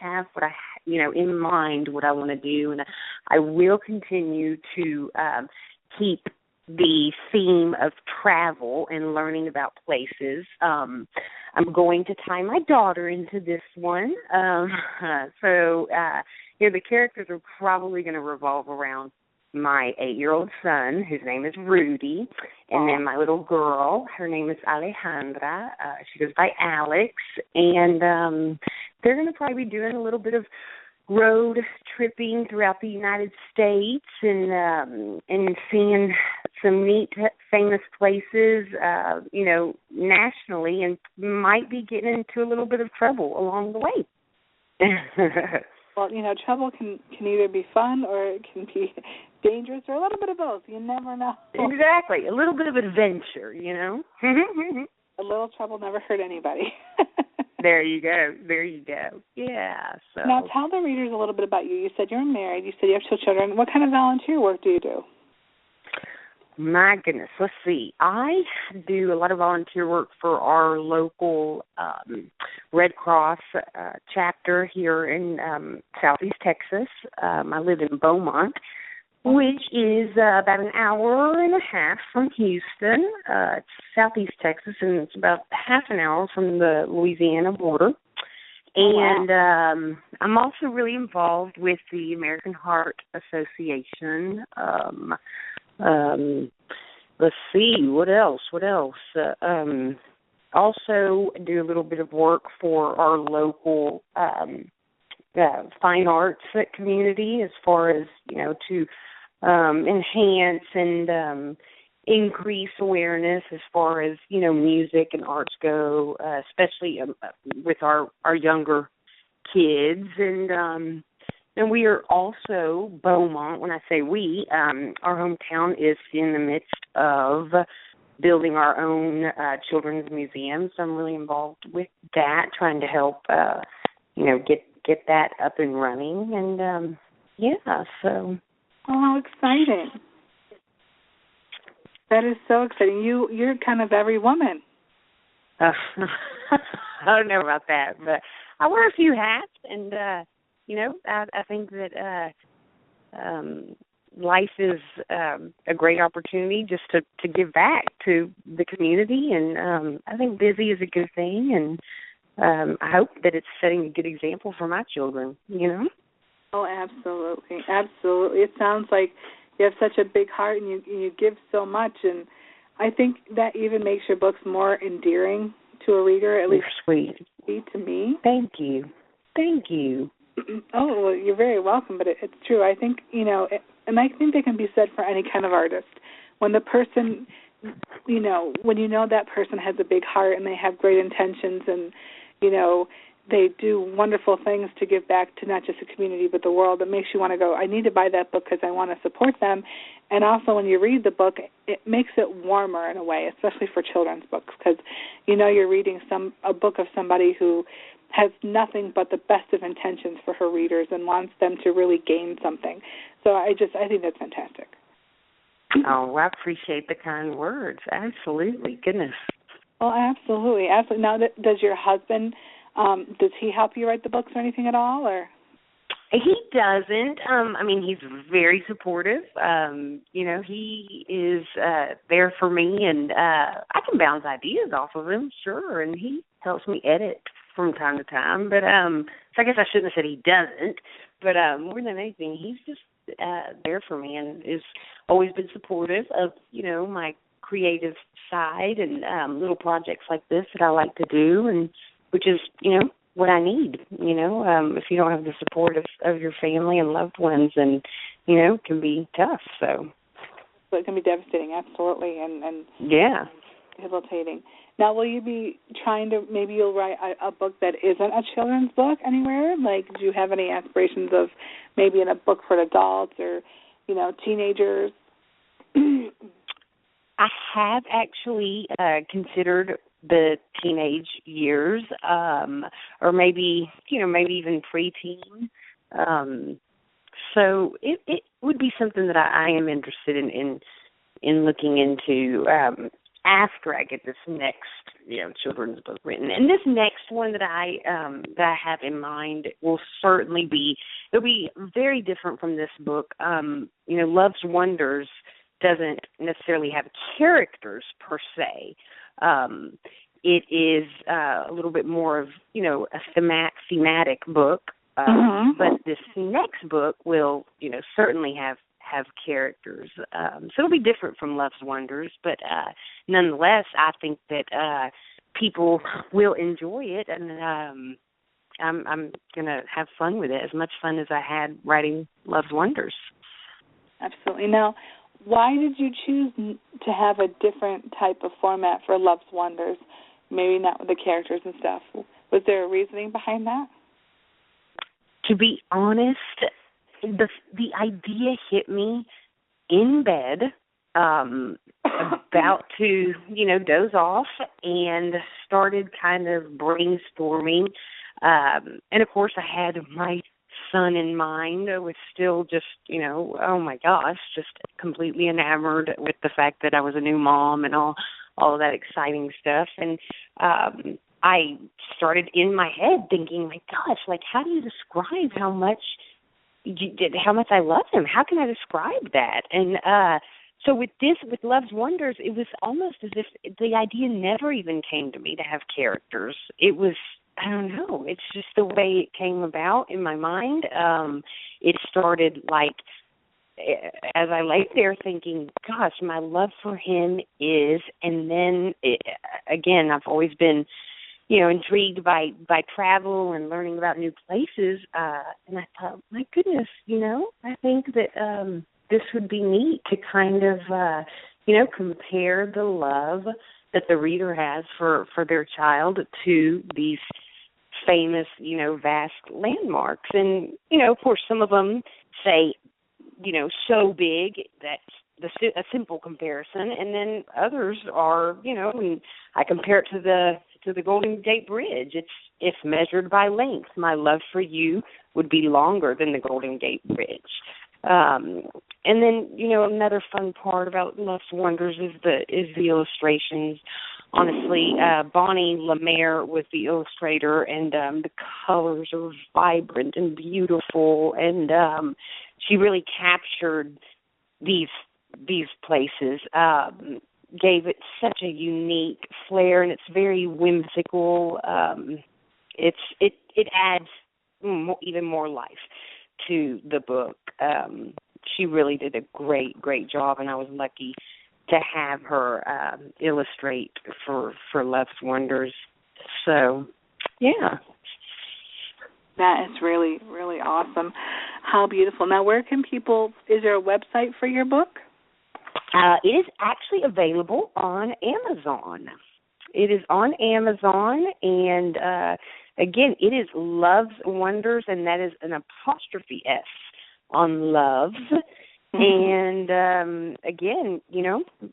have what in mind what I want to do, and I will continue to keep the theme of travel and learning about places. I'm going to tie my daughter into this one. So the characters are probably going to revolve around my 8-year-old son, whose name is Rudy, and then my little girl, her name is Alejandra. She goes by Alex, and they're going to probably be doing a little bit of road tripping throughout the United States and seeing some neat, famous places, nationally, and might be getting into a little bit of trouble along the way. Well, trouble can either be fun or it can be dangerous or a little bit of both. You never know. Exactly. A little bit of adventure, A little trouble never hurt anybody. There you go. Yeah. So now tell the readers a little bit about you. You said you're married. You said you have 2 children. What kind of volunteer work do you do? My goodness, let's see. I do a lot of volunteer work for our local Red Cross chapter here in Southeast Texas. I live in Beaumont, which is about an hour and a half from Houston. It's Southeast Texas, and it's about half an hour from the Louisiana border. And I'm also really involved with the American Heart Association. Let's see, what else? Also do a little bit of work for our local fine arts community as far as, to enhance and increase awareness as far as, music and arts go, especially with our younger kids. And we are also, Beaumont, when I say we, our hometown is in the midst of building our own children's museum. So I'm really involved with that, trying to help, get that up and running. And, so. Oh, how exciting. That is so exciting. You're kind of every woman. I don't know about that, but I wear a few hats, and, I think that life is a great opportunity just to give back to the community, and I think busy is a good thing, and I hope that it's setting a good example for my children, Oh, absolutely, absolutely. It sounds like you have such a big heart, and you give so much, and I think that even makes your books more endearing to a reader, at least sweet to me. Thank you. Oh, well, you're very welcome, but it's true. I think, and I think they can be said for any kind of artist. When the person, when that person has a big heart and they have great intentions and, they do wonderful things to give back to not just the community but the world, it makes you want to go, I need to buy that book because I want to support them. And also when you read the book, it makes it warmer in a way, especially for children's books, because, you're reading a book of somebody who has nothing but the best of intentions for her readers and wants them to really gain something. So I think that's fantastic. Oh, I appreciate the kind words. Absolutely. Goodness. Oh, absolutely. Absolutely. Now, does your husband, does he help you write the books or anything at all? Or He doesn't. He's very supportive. He is there for me, and I can bounce ideas off of him, sure, and he helps me edit from time to time. But so I guess I shouldn't have said he doesn't, but more than anything, he's just there for me and has always been supportive of, my creative side and little projects like this that I like to do, and which is, what I need, if you don't have the support of your family and loved ones, and, it can be tough, so it can be devastating, absolutely, and yeah, debilitating. Now, will you be trying to, maybe you'll write a book that isn't a children's book anywhere? Like, do you have any aspirations of maybe in a book for adults or, teenagers? I have actually considered the teenage years, or maybe even preteen. So it would be something that I am interested in looking into. after I get this next, children's book written. And this next one that I have in mind will certainly it'll be very different from this book. Love's Wonders doesn't necessarily have characters per se. It is a little bit more of, a thematic book. But this next book will, certainly have characters. So it'll be different from Love's Wonders, but nonetheless, I think that people will enjoy it, and I'm going to have fun with it, as much fun as I had writing Love's Wonders. Absolutely. Now, why did you choose to have a different type of format for Love's Wonders, maybe not with the characters and stuff? Was there a reasoning behind that? To be honest, the idea hit me in bed, about to, doze off, and started kind of brainstorming. And, of course, I had my son in mind. I was still just, oh, my gosh, just completely enamored with the fact that I was a new mom and all of that exciting stuff. And I started in my head thinking, my gosh, how do you describe how much I love him? How can I describe that? And so with Love's Wonders, it was almost as if the idea never even came to me to have characters. It was, I don't know, it's just the way it came about in my mind. It started as I lay there thinking, gosh, my love for him is, and then again, I've always been intrigued by travel and learning about new places. And I thought, my goodness, I think that this would be neat to kind of, compare the love that the reader has for their child to these famous, vast landmarks. And, of course, some of them say, so big that's a simple comparison, and then others are, and I compare it to the Golden Gate Bridge. It's measured by length. My love for you would be longer than the Golden Gate Bridge. And then, another fun part about Love's Wonders is the illustrations. Honestly, Bonnie Lemaire was the illustrator, and the colors are vibrant and beautiful, and she really captured these places, gave it such a unique flair, and it's very whimsical. It adds even more life to the book. She really did a great job, and I was lucky to have her illustrate for Love's Wonders. So, yeah. That is really, really awesome. How beautiful. Now, where can is there a website for your book? It is actually available on Amazon. It is on Amazon, and again, it is Love's Wonders, and that is an apostrophe S on Love's. And again,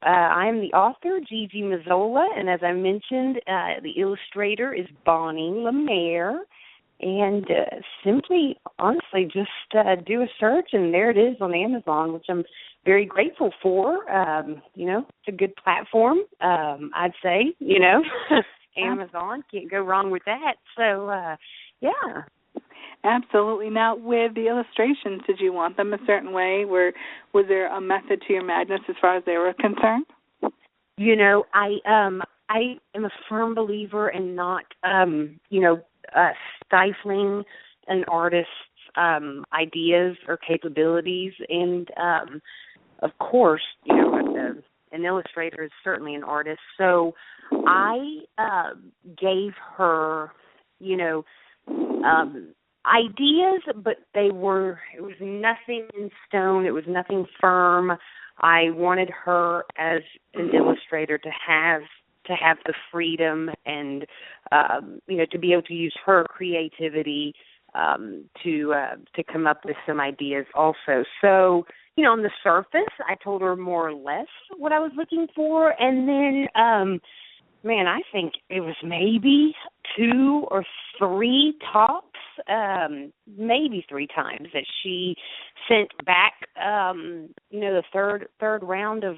I am the author, Gigi Mazzola, and as I mentioned, the illustrator is Bonnie Lemaire. And simply, honestly, just do a search, and there it is on Amazon, which I'm very grateful for. It's a good platform, I'd say, Amazon. Can't go wrong with that. So, yeah. Absolutely. Now, with the illustrations, did you want them a certain way? Was there a method to your madness as far as they were concerned? I am a firm believer in not, stifling an artist's ideas or capabilities. And, of course, an illustrator is certainly an artist. So I gave her, ideas, but it was nothing in stone. It was nothing firm. I wanted her as an illustrator to have the freedom and, to be able to use her creativity to come up with some ideas also. So, on the surface, I told her more or less what I was looking for. And then, I think it was maybe 2 or 3 tops, maybe 3 times that she sent back, the third round of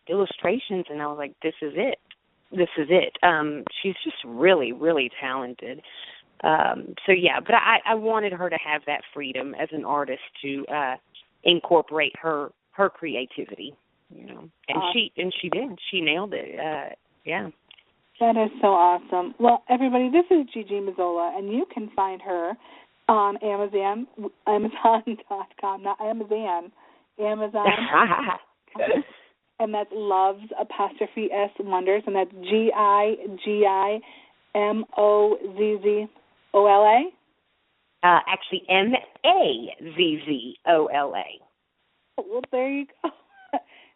illustrations, and I was like, this is it. This is it. She's just really, really talented. But I wanted her to have that freedom as an artist to incorporate her creativity, and she did. She nailed it. Yeah. That is so awesome. Well, everybody, this is Gigi Mazzola, and you can find her on Amazon.com, not Amazon, Amazon. And that's Loves, '(S) Wonders, and that's GIGIMOZZOLA. Actually, MAZZOLA. Well, there you go.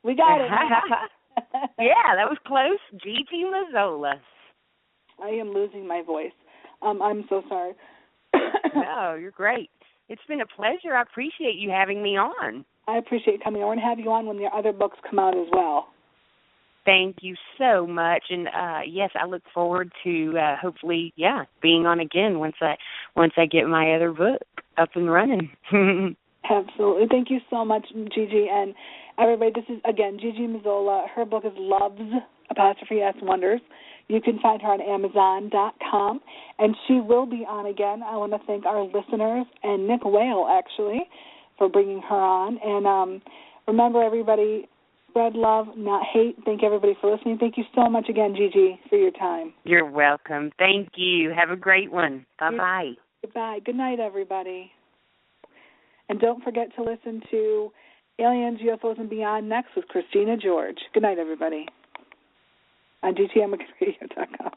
We got it. Yeah, that was close. Gigi Mazzola. I am losing my voice. I'm so sorry. No, you're great. It's been a pleasure. I appreciate you having me on. I appreciate coming. I want to have you on when your other books come out as well. Thank you so much. And, yes, I look forward to hopefully, being on again once I get my other book up and running. Absolutely. Thank you so much, Gigi. And everybody, this is, again, Gigi Mazzola. Her book is Loves, '(S) Wonders. You can find her on Amazon.com, and she will be on again. I want to thank our listeners and Nick Whale, actually, for bringing her on. And remember, everybody, spread love, not hate. Thank everybody for listening. Thank you so much again, Gigi, for your time. You're welcome. Thank you. Have a great one. Bye-bye. Goodbye. Good night, everybody. And don't forget to listen to Aliens, UFOs, and Beyond next with Christina George. Good night, everybody. On DTM WICKEDPRODUCTIONS.com.